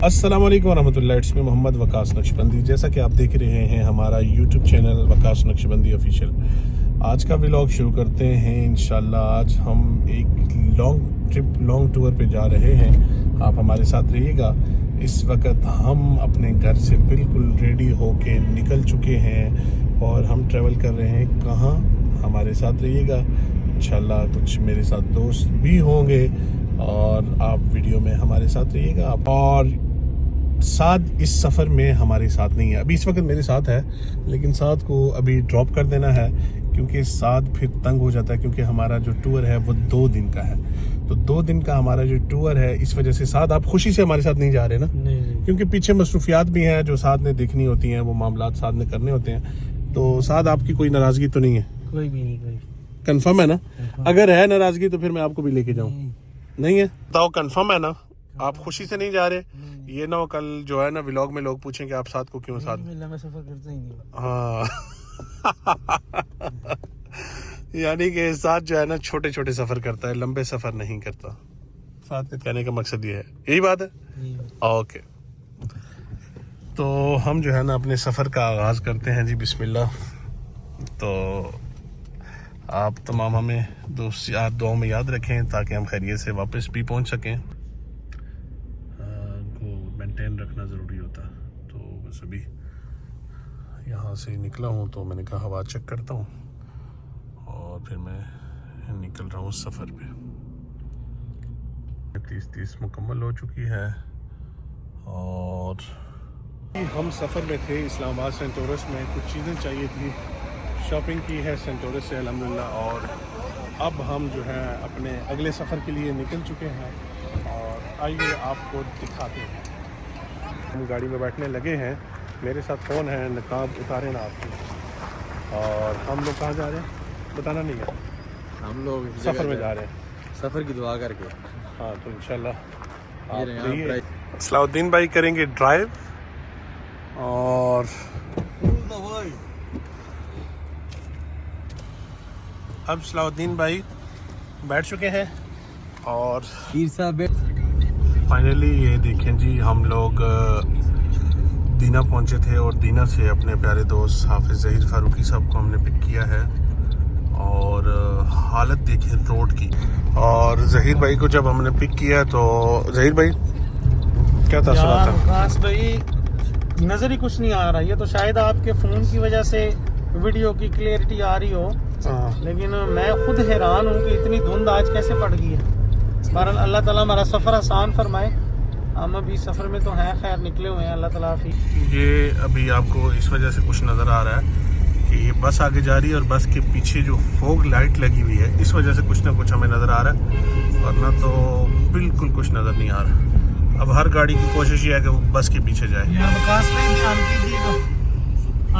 अस्सलाम वालेकुम वरहमतुल्लाह। It's me Mohammad Waqas Naqshbandi. जैसा कि आप देख रहे हैं हमारा YouTube channel Waqas Naqshbandi official. आज का व्लॉग शुरू करते हैं इंशाल्लाह। आज हम एक लॉन्ग टूर पे जा रहे हैं। आप हमारे साथ रहिएगा। इस वक्त हम अपने घर से बिल्कुल रेडी होके निकल चुके हैं और हम ट्रैवल कर रहे हैं कहाँ, हमारे साथ रहिएगा इंशाल्लाह। कुछ मेरे साथ दोस्त भी होंगे और आप वीडियो में हमारे साथ रहिएगा। और साथ इस सफ़र में हमारे साथ नहीं है, अभी इस वक्त मेरे साथ है, लेकिन साथ को अभी ड्रॉप कर देना है क्योंकि साथ फिर तंग हो जाता है, क्योंकि हमारा जो टूर है वो 2 दिन का है। तो 2 दिन का हमारा जो टूर है, इस वजह से साथ आप खुशी से हमारे साथ नहीं जा रहे ना? नहीं। क्योंकि पीछे मसरूफियात भी हैं जो साथ में देखनी होती हैं, वो मामलात साथ में करने होते हैं। तो साथ आपकी कोई नाराज़गी तो नहीं है? कोई भी नहीं। कोई कंफर्म है ना? अगर है नाराज़गी तो फिर मैं आपको भी लेके जाऊँ। नहीं है? बताओ कंफर्म है ना? आप खुशी से नहीं जा रहे? ये ना हो कल जो है ना व्लॉग में लोग पूछें कि आप साथ को क्यों साथ? मैं सफर करता ही नहीं। हाँ यानी कि साथ जो है ना छोटे छोटे सफर करता है, लंबे सफर नहीं करता। साथ के कहने का मकसद ये है, यही बात है। ओके, तो हम जो है ना अपने सफर का आगाज करते हैं जी। बिस्मिल्लाह। तो आप तमाम हमें दुआ में याद रखें ताकि हम खैरियत से वापस भी पहुंच सकें। को मेंटेन रखना ज़रूरी होता है। तो बस अभी यहाँ से निकला हूँ तो मैंने कहा हवा चेक करता हूँ और फिर मैं निकल रहा हूँ सफ़र पे। 30 मुकम्मल हो चुकी है और हम सफ़र में थे इस्लामाबाद सेंटोरस में। कुछ चीज़ें चाहिए थी, शॉपिंग की है सेंटोरस से अल्हम्दुलिल्लाह। और अब हम जो है अपने अगले सफ़र के लिए निकल चुके हैं और आइए आपको दिखाते हैं। हम गाड़ी में बैठने लगे हैं, मेरे साथ फ़ोन है, नकाब उतारे ना आपकी। और हम लोग कहाँ जा रहे हैं बताना नहीं है, हम लोग सफ़र में जा रहे हैं, सफ़र की दुआ करके। हाँ, तो इंशाल्लाह सलाउद्दीन भाई करेंगे ड्राइव और अब सलाउद्दीन भाई बैठ चुके हैं और फाइनली ये देखें जी, हम लोग दीना पहुंचे थे और दीना से अपने प्यारे दोस्त हाफिज़ ज़हीर फ़ारूकी साहब को हमने पिक किया है। और हालत देखें रोड की। और ज़हीर भाई को जब हमने पिक किया तो ज़हीर भाई क्या था? खास भाई नज़र ही कुछ नहीं आ रहा। ये तो शायद आपके फ़ोन की वजह से वीडियो की क्लियरिटी आ रही हो, लेकिन मैं खुद हैरान हूँ कि इतनी धुंध आज कैसे पड़ गई है। बहरहाल अल्लाह ताला हमारा सफ़र आसान फरमाए। हम अभी सफ़र में तो हैं, खैर निकले हुए हैं, अल्लाह ताला ये अभी आपको इस वजह से कुछ नज़र आ रहा है कि ये बस आगे जा रही है और बस के पीछे जो फोग लाइट लगी हुई है, इस वजह से कुछ ना कुछ हमें नज़र आ रहा है, वरना तो बिल्कुल कुछ नज़र नहीं आ रहा। अब हर गाड़ी की कोशिश ये है कि वो बस के पीछे जाए।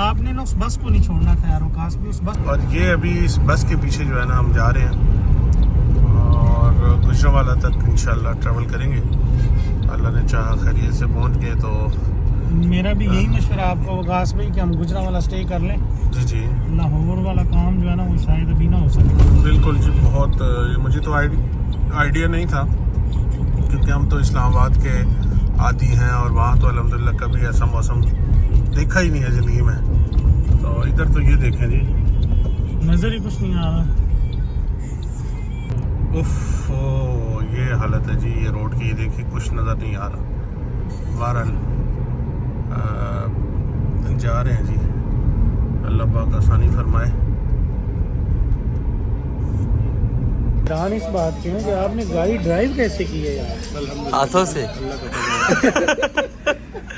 आपने ना उस बस को नहीं छोड़ना था यार, वकास भी उस बस। और ये अभी इस बस के पीछे जो है ना हम जा रहे हैं और गुजरांवाला तक इंशाल्लाह ट्रैवल करेंगे। अल्लाह ने चाहा खैरियत से पहुंच गए तो मेरा भी यही मशवरा आपको वकास भाई कि हम गुजरांवाला स्टे कर लें। जी लाहौर वाला काम जो है ना वो शायद अभी ना हो सके। बिल्कुल जी, बहुत मुझे तो आइडिया नहीं था क्योंकि हम तो इस्लामाबाद के आदी हैं और वहाँ तो अल्हम्दुलिल्लाह कभी ऐसा मौसम देखा ही नहीं है ज़िंदगी में। तो इधर तो ये देखें जी, नज़र ही कुछ नहीं आ रहा। उफ, ये हालत है जी ये रोड की। ये देखिए कुछ नज़र नहीं आ रहा। बहरहाल जा रहे हैं जी, अल्लाह पाक आसानी फरमाए। जान इस बात की है कि आपने गाड़ी ड्राइव कैसे की है यार? हाथों से।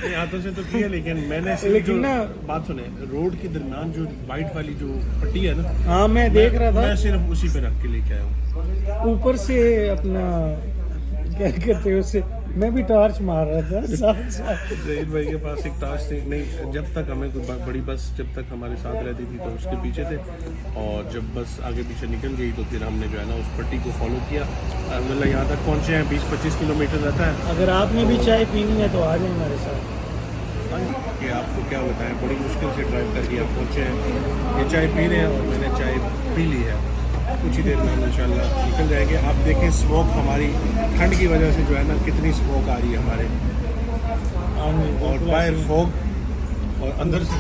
हाथों से तो किया, लेकिन मैंने लेकिन ना बात सुने, रोड के दरमियान जो वाइट वाली जो पट्टी है ना, हाँ मैं देख रहा था, मैं सिर्फ उसी पे रख के लेके आया हूँ। ऊपर से अपना क्या कहते हैं उसे, मैं भी टॉर्च मार रहा था ज़हीर भाई के पास एक टॉर्च थी। नहीं, जब तक हमें कोई बड़ी बस जब तक हमारे साथ रहती थी तो उसके पीछे थे, और जब बस आगे पीछे निकल गई तो फिर हमने जो है ना उस पट्टी को फॉलो किया। अल्हम्दुलिल्लाह यहाँ तक पहुँचे हैं, 20-25 किलोमीटर रहता है। अगर आपने भी चाय पीनी है तो आ जाए हमारे साथ। कि आपको क्या बताएं, बड़ी मुश्किल से ड्राइव करके आप पहुँचे हैं। ये चाय पी रहे हैं और मैंने चाय पी ली है। कुछ ही देर में हम इंशाल्लाह निकल जाएंगे। आप देखें स्मोक, हमारी ठंड की वजह से जो है ना कितनी स्मोक आ रही है हमारे हाँ जी, और बिल्कुल बाहर ऐसे ही। फॉग और अंदर से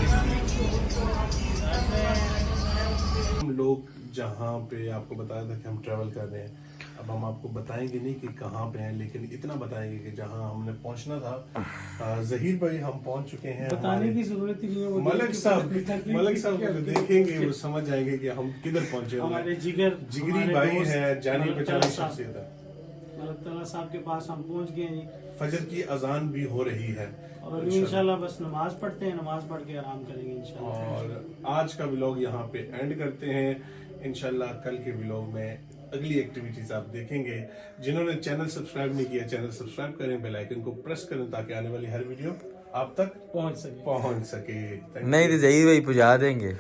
हम लोग जहाँ पे आपको बताया था कि हम ट्रैवल कर रहे हैं, अब हम आपको बताएंगे नहीं कि कहाँ पे हैं, लेकिन इतना बताएंगे कि जहाँ हमने पहुँचना था। जहीर भाई हम पहुँच चुके हैं। बताने की जरूरत ही नहीं है, वो मलक देख के साहब पता चल मलक गया साहब कि को हम देखेंगे किधर वो समझ जाएंगे कि हम किधर पहुंचे हुए हमारे हैं। जिगरी भाई दोस्त है, जानी मलक पहचानी ताला साहब- शख्सियत है। मलक ताला साहब के पास हम पहुंच गए हैं जी। फजर की अजान भी हो रही है और अभी इंशाल्लाह बस नमाज पढ़ते हैं, नमाज पढ़ के आराम करेंगे इंशाल्लाह। और आज का व्लॉग यहाँ पे एंड करते हैं। इंशाल्लाह कल के व्लॉग में अगली एक्टिविटीज आप देखेंगे। जिन्होंने चैनल सब्सक्राइब नहीं किया, चैनल सब्सक्राइब करें, बेल आइकन को प्रेस करें ताकि आने वाली हर वीडियो आप तक पहुंच सके। पहुंच सके। Thank नहीं you. तो जही भाई पुजा देंगे।